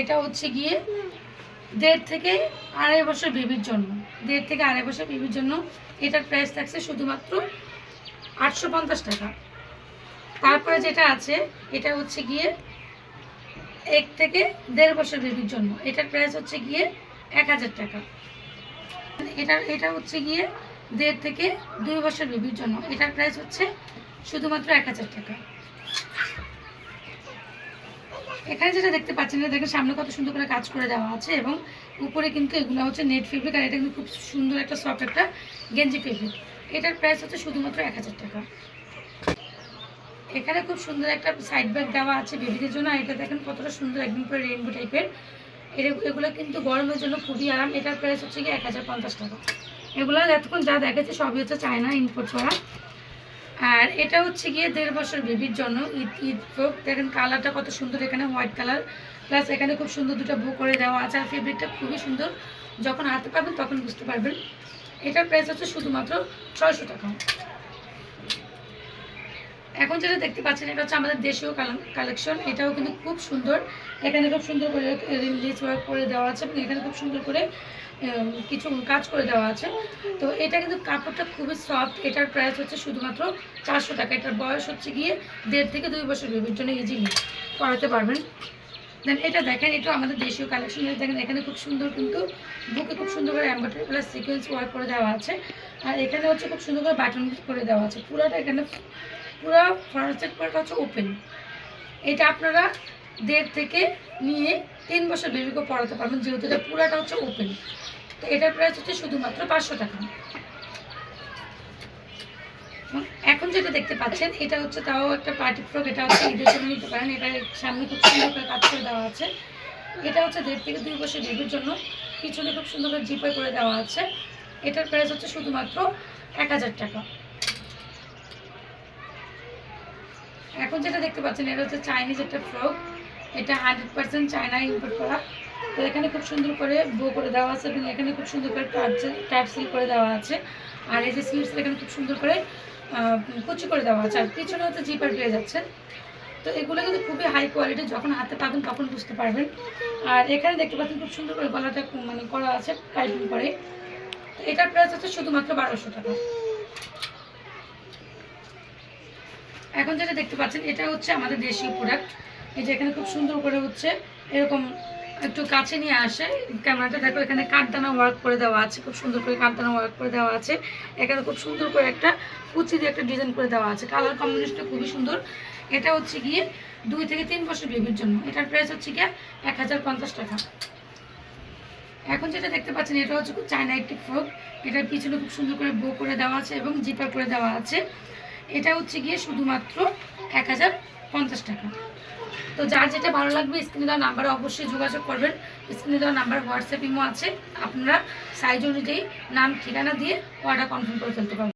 এটা হচ্ছে গিয়ে 1.5 থেকে 2.5 বছর বেবির জন্য, 1.5 থেকে 2.5 বছর বেবির জন্য এটার প্রাইস থাকছে শুধুমাত্র 850 টাকা। তারপরে যেটা আছে এটা হচ্ছে গিয়ে 1 থেকে 1.5 বছর বেবির জন্য, এটার প্রাইস হচ্ছে গিয়ে 1000 টাকা। এটা হচ্ছে গিয়ে 1.5 থেকে 2 বছর বেবির জন্য, এটার প্রাইস হচ্ছে শুধুমাত্র 1000 টাকা। এখানে যেটা দেখতে পাচ্ছেন দেখেন সামনে কত সুন্দর করে কাজ করে দেওয়া আছে এবং উপরে কিন্তু এগুলো হচ্ছে নেট ফেব্রিক, আর এটা কিন্তু খুব সুন্দর একটা সফট একটা গেঞ্জি ফেব্রিক। এটার প্রাইস হচ্ছে শুধুমাত্র 1000 টাকা। এখানে খুব সুন্দর একটা সাইড ব্যাগ দেওয়া আছে বেবিদের জন্য, আর এটা দেখেন কতটা সুন্দর একদম পুরো রেইনবো টাইপের। এগুলো কিন্তু গরমের জন্য খুবই আরাম। এটার প্রাইস হচ্ছে কি 1050 টাকা। এগুলো এতক্ষণ যা দেখেছে সবই হচ্ছে চায়না ইম্পোর্ট করা। আর এটা হচ্ছে গিয়ে 1.5 বছর বেবির জন্য ঈদ ফ্রক। দেখেন কালারটা কত সুন্দর, এখানে হোয়াইট কালার প্লাস এখানে খুব সুন্দর দুটো বু করে দেওয়া আছে, আর ফেব্রিকটা খুবই সুন্দর, যখন হাতে পাবেন তখন বুঝতে পারবেন। এটার প্রাইস হচ্ছে শুধুমাত্র 600 টাকা। এখন যেটা দেখতে পাচ্ছেন এটা হচ্ছে আমাদের দেশীয় কালেকশন, এটাও কিন্তু খুব সুন্দর। এখানে খুব সুন্দর করে লেস ওয়ার্ক করে দেওয়া আছে এবং এখানে খুব সুন্দর করে কিছু কাজ করে দেওয়া আছে। তো এটা কিন্তু কাপড়টা খুবই সফট। এটার প্রাইস হচ্ছে শুধুমাত্র 400 টাকা। এটার বয়স হচ্ছে গিয়ে 1.5 থেকে 2 বছর বেবির জন্য ইজিলি পরাতে পারবেন। দেন এটা দেখেন, এটা আমাদের দেশীয় কালেকশন। দেখেন এখানে খুব সুন্দর কিন্তু বুকে খুব সুন্দর করে এমব্রয়ডারি প্লাস সিকোয়েন্স ওয়ার্ক করে দেওয়া আছে, আর এখানে হচ্ছে খুব সুন্দর করে বাটন করে দেওয়া আছে। পুরোটা এখানে পুরো ফ্রন্ট সাইড পার্টটা হচ্ছে ওপেন। এটা আপনারা 1.5 থেকে নিয়ে 3 বছর বেবিকে পড়াতে পারবেন, যেহেতু এটা পুরোটা হচ্ছে ওপেন। তো এটার প্রাইস হচ্ছে শুধুমাত্র 500 টাকা। এখন যেটা দেখতে পাচ্ছেন এটা হচ্ছে তাও একটা পার্টি ফ্রক। এটা হচ্ছে ঈদের জন্য নিতে পারেন। এটার সামনে খুব সুন্দর করে কাজ করে দেওয়া আছে। এটা হচ্ছে 1.5 থেকে 2 বছর বেবির জন্য, পিছনে খুব সুন্দর করে জিপার করে দেওয়া আছে। এটার প্রাইস হচ্ছে শুধুমাত্র 1000 টাকা। এখন যেটা দেখতে পাচ্ছেন এটা হচ্ছে চাইনিজ একটা ফ্রক। এটা 100% চায়না ইম্পোর্ট করা। তো এখানে খুব সুন্দর করে বো করে দেওয়া আছে এবং এখানে খুব সুন্দর করে টার্ট সিল করে দেওয়া আছে, আর এই যে স্লিভস এখানে খুব সুন্দর করে কুচি করে দেওয়া আছে, আর পিছনে হচ্ছে জিপার পেয়ে যাচ্ছেন। তো এগুলো কিন্তু খুবই হাই কোয়ালিটি, যখন হাতে পাবেন তখন বুঝতে পারবেন। আর এখানে দেখতে পাচ্ছেন খুব সুন্দর করে গলাটা মানে করা আছে পাইপিং করে। তো এটার প্রাইস হচ্ছে শুধুমাত্র 1200 টাকা। এখন যেটা দেখতে পাচ্ছেন এটা হচ্ছে আমাদের দেশীয় প্রোডাক্ট। এই যে এখানে খুব সুন্দর করে হচ্ছে এরকম একটু কাছে নিয়ে আসে ক্যামেরাটা, দেখো এখানে কাঠদানা ওয়ার্ক করে দেওয়া আছে, খুব সুন্দর করে কাঠদানা ওয়ার্ক করে দেওয়া আছে। এখানে খুব সুন্দর করে একটা কুচি দিয়ে একটা ডিজাইন করে দেওয়া আছে, কালার কম্বিনেশনটা খুবই সুন্দর। এটা হচ্ছে গিয়ে 2 থেকে 3 বছর বেবির জন্য, এটার প্রাইস হচ্ছে গিয়ে 1050 টাকা। এখন যেটা দেখতে পাচ্ছেন এটা হচ্ছে চায়না একটি ফ্রক। এটার পিছনে খুব সুন্দর করে বো করে দেওয়া আছে এবং জিপার করে দেওয়া আছে। এটা হচ্ছে গিয়ে শুধুমাত্র 1050 টাকা। তো যার যেটা ভালো লাগবে স্ক্রিনে দেওয়া নাম্বারে অবশ্যই যোগাযোগ করবেন। স্ক্রিনে দেওয়া নাম্বার হোয়াটসঅ্যাপ ইমো আছে, আপনারা সাইজ অনুযায়ী নাম ঠিকানা দিয়ে অর্ডার কনফার্ম করে ফেলতে পারবেন।